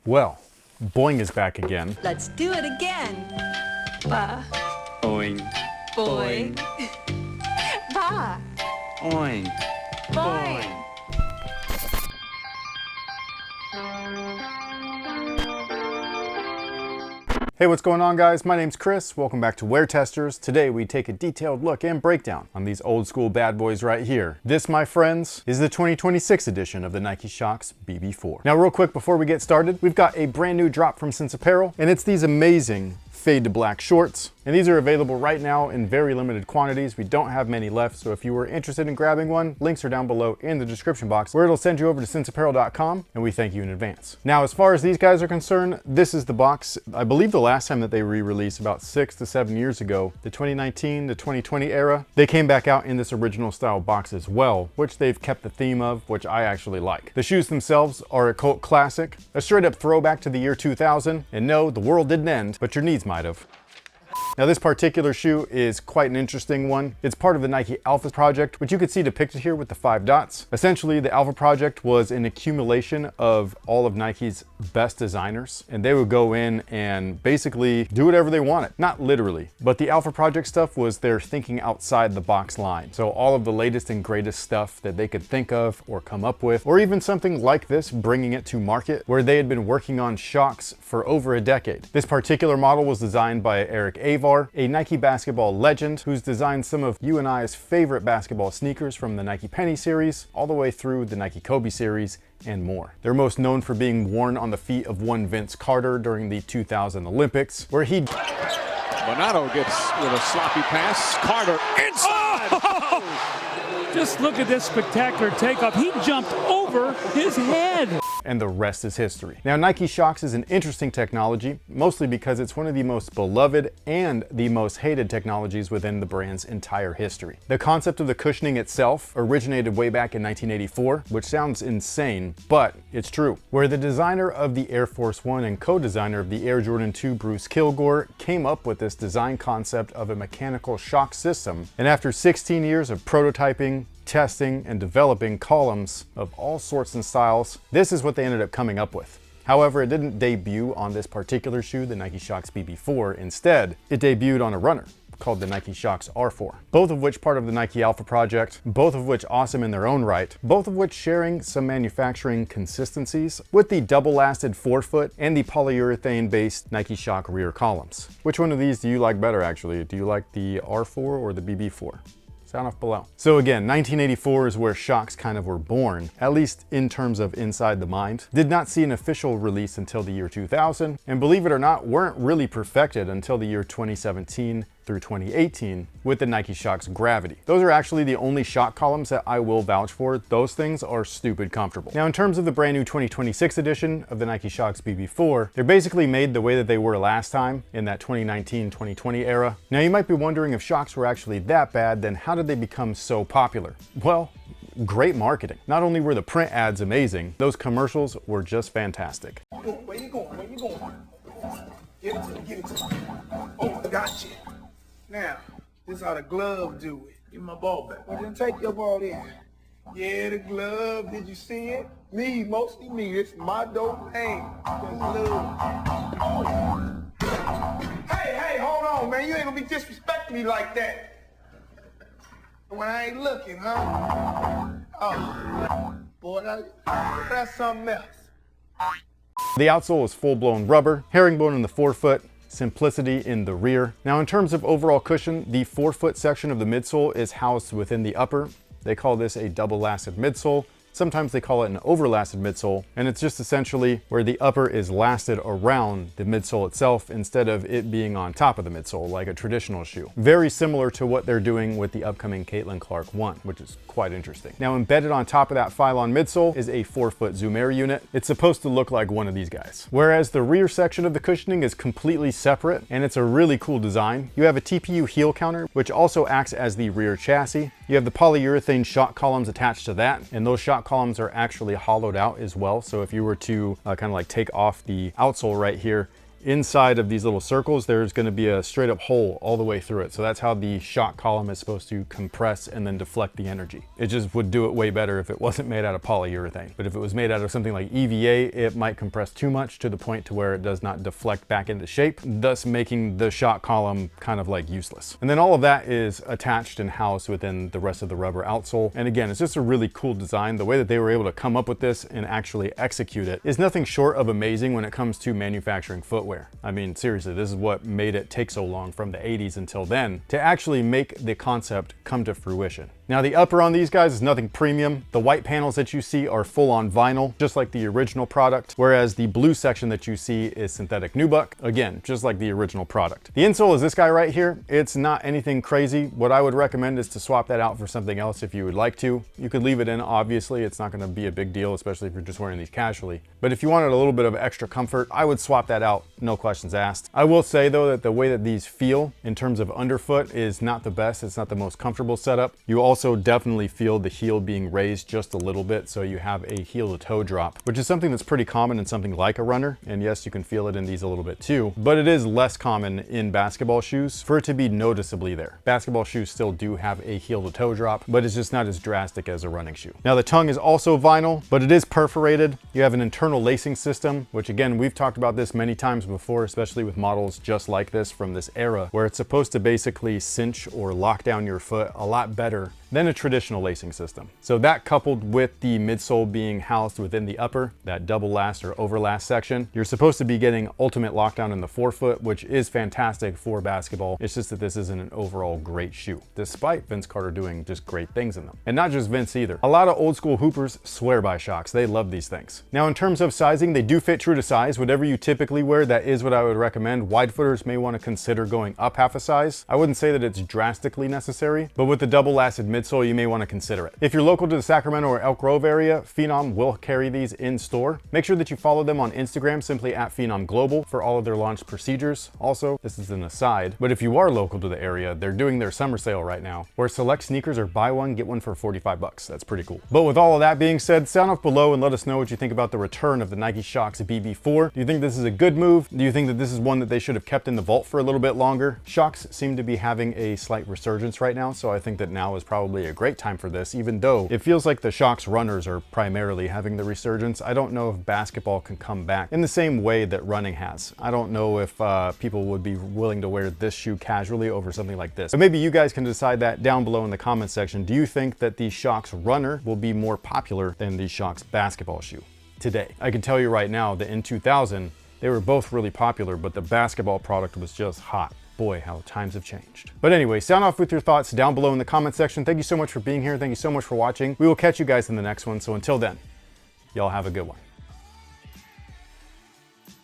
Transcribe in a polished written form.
Well, Boing is back again. Let's do it again. Ba. Boing. Boing. Ba. Boing. Boing. Hey, what's going on, guys? My name's Chris. Welcome back to WearTesters. Today we take a detailed look and breakdown on these old school bad boys right here. This, my friends, is the 2026 edition of the Nike SHOX BB4. Now, real quick before we get started, we've got a brand new drop from Sense Apparel, and it's these amazing fade to black shorts. And these are available right now in very limited quantities. We don't have many left, so if you were interested in grabbing one, links are down below in the description box, where it'll send you over to senseapparel.com, and we thank you in advance. Now, as far as these guys are concerned, this is the box. I believe the last time that they re-released, about 6 to 7 years ago, the 2019 to 2020 era, they came back out in this original style box as well, which they've kept the theme of, which I actually like. The shoes themselves are a cult classic, a straight up throwback to the year 2000, and no, the world didn't end, but your needs might have. Now, this particular shoe is quite an interesting one. It's part of the Nike Alpha project, which you can see depicted here with the 5 dots. Essentially, the Alpha project was an accumulation of all of Nike's best designers, and they would go in and basically do whatever they wanted. Not literally, but the Alpha project stuff was their thinking outside the box line. So all of the latest and greatest stuff that they could think of or come up with, or even something like this, bringing it to market, where they had been working on SHOX for over a decade. This particular model was designed by Eric Avar, a Nike basketball legend who's designed some of you and I's favorite basketball sneakers, from the Nike Penny series all the way through the Nike Kobe series and more. They're most known for being worn on the feet of one Vince Carter during the 2000 Olympics, where he... Bonato gets with a sloppy pass. Carter inside. Oh! Just look at this spectacular takeoff. He jumped over his head. And the rest is history. Now, Nike SHOX is an interesting technology, mostly because it's one of the most beloved and the most hated technologies within the brand's entire history. The concept of the cushioning itself originated way back in 1984, which sounds insane, but it's true. Where the designer of the Air Force One and co-designer of the Air Jordan 2, Bruce Kilgore, came up with this design concept of a mechanical shock system, and after 16 years of prototyping, testing, and developing columns of all sorts and styles, this is what they ended up coming up with. However, it didn't debut on this particular shoe, the Nike SHOX BB4. Instead, it debuted on a runner called the Nike SHOX R4. Both of which part of the Nike Alpha project, both of which awesome in their own right, both of which sharing some manufacturing consistencies with the double-lasted forefoot and the polyurethane-based Nike SHOX rear columns. Which one of these do you like better, actually? Do you like the R4 or the BB4? Sound off below. So again, 1984 is where SHOX kind of were born, at least in terms of inside the mind. Did not see an official release until the year 2000, and believe it or not, weren't really perfected until the year 2017 through 2018 with the Nike SHOX Gravity. Those are actually the only shock columns that I will vouch for. Those things are stupid comfortable. Now, in terms of the brand new 2026 edition of the Nike SHOX BB4, they're basically made the way that they were last time in that 2019-2020 era. Now, you might be wondering if SHOX were actually that bad, then how did they become so popular? Well, great marketing. Not only were the print ads amazing, those commercials were just fantastic. Where you going? Where you going? Get it to me, get it to me. Oh, gotcha. Now, this is how the glove do it. Give me my ball back. Well, then take your ball in. Yeah, the glove, did you see it? Me, mostly me, it's my domain. The glove. Hey, hold on, man. You ain't gonna be disrespecting me like that. When I ain't looking, huh? Oh, boy, that's something else. The outsole is full-blown rubber, herringbone in the forefoot, simplicity in the rear. Now, in terms of overall cushion, the forefoot section of the midsole is housed within the upper. They call this a double-lasted midsole. Sometimes they call it an overlasted midsole, and it's just essentially where the upper is lasted around the midsole itself instead of it being on top of the midsole like a traditional shoe. Very similar to what they're doing with the upcoming Caitlin Clark 1, which is quite interesting. Now, embedded on top of that Phylon midsole is a 4-foot Zoom Air unit. It's supposed to look like one of these guys. Whereas the rear section of the cushioning is completely separate, and it's a really cool design. You have a TPU heel counter, which also acts as the rear chassis. You have the polyurethane shock columns attached to that, and those shock columns are actually hollowed out as well. So if you were to kind of like take off the outsole right here inside of these little circles, there's going to be a straight up hole all the way through it. So that's how the shock column is supposed to compress and then deflect the energy. It just would do it way better if it wasn't made out of polyurethane. But if it was made out of something like EVA, it might compress too much to the point to where it does not deflect back into shape, thus making the shock column kind of like useless. And then all of that is attached and housed within the rest of the rubber outsole. And again, it's just a really cool design. The way that they were able to come up with this and actually execute it is nothing short of amazing when it comes to manufacturing footwear. I mean, seriously, this is what made it take so long from the 80s until then to actually make the concept come to fruition. Now the upper on these guys is nothing premium. The white panels that you see are full on vinyl, just like the original product, whereas the blue section that you see is synthetic nubuck, again, just like the original product. The insole is this guy right here. It's not anything crazy. What I would recommend is to swap that out for something else if you would like to. You could leave it in, obviously. It's not gonna be a big deal, especially if you're just wearing these casually. But if you wanted a little bit of extra comfort, I would swap that out, no questions asked. I will say though that the way that these feel in terms of underfoot is not the best. It's not the most comfortable setup. You also definitely feel the heel being raised just a little bit, so you have a heel to toe drop, which is something that's pretty common in something like a runner. And yes, you can feel it in these a little bit too, but it is less common in basketball shoes for it to be noticeably there. Basketball shoes still do have a heel to toe drop, but it's just not as drastic as a running shoe. Now the tongue is also vinyl, but it is perforated. You have an internal lacing system, which again, we've talked about this many times before, especially with models just like this from this era, where it's supposed to basically cinch or lock down your foot a lot better than a traditional lacing system. So that coupled with the midsole being housed within the upper, that double last or overlast section, you're supposed to be getting ultimate lockdown in the forefoot, which is fantastic for basketball. It's just that this isn't an overall great shoe, despite Vince Carter doing just great things in them. And not just Vince either. A lot of old school hoopers swear by SHOX. They love these things. Now in terms of sizing, they do fit true to size. Whatever you typically wear, that is what I would recommend. Wide footers may want to consider going up half a size. I wouldn't say that it's drastically necessary, but with the double lasted midsole, you may want to consider it. If you're local to the Sacramento or Elk Grove area, Phenom will carry these in store. Make sure that you follow them on Instagram, simply at Phenom Global, for all of their launch procedures. Also, this is an aside, but if you are local to the area, they're doing their summer sale right now, where select sneakers are buy one, get one for 45 bucks. That's pretty cool. But with all of that being said, sound off below and let us know what you think about the return of the Nike SHOX BB4. Do you think this is a good move? Do you think that this is one that they should have kept in the vault for a little bit longer? SHOX seem to be having a slight resurgence right now, so I think that now is probably a great time for this, even though it feels like the SHOX runners are primarily having the resurgence. I don't know if basketball can come back in the same way that running has. I don't know if people would be willing to wear this shoe casually over something like this. But maybe you guys can decide that down below in the comment section. Do you think that the SHOX runner will be more popular than the SHOX basketball shoe today? I can tell you right now that in 2000, they were both really popular, but the basketball product was just hot. Boy, how times have changed. But anyway, sound off with your thoughts down below in the comment section. Thank you so much for being here. Thank you so much for watching. We will catch you guys in the next one. So until then, y'all have a good one.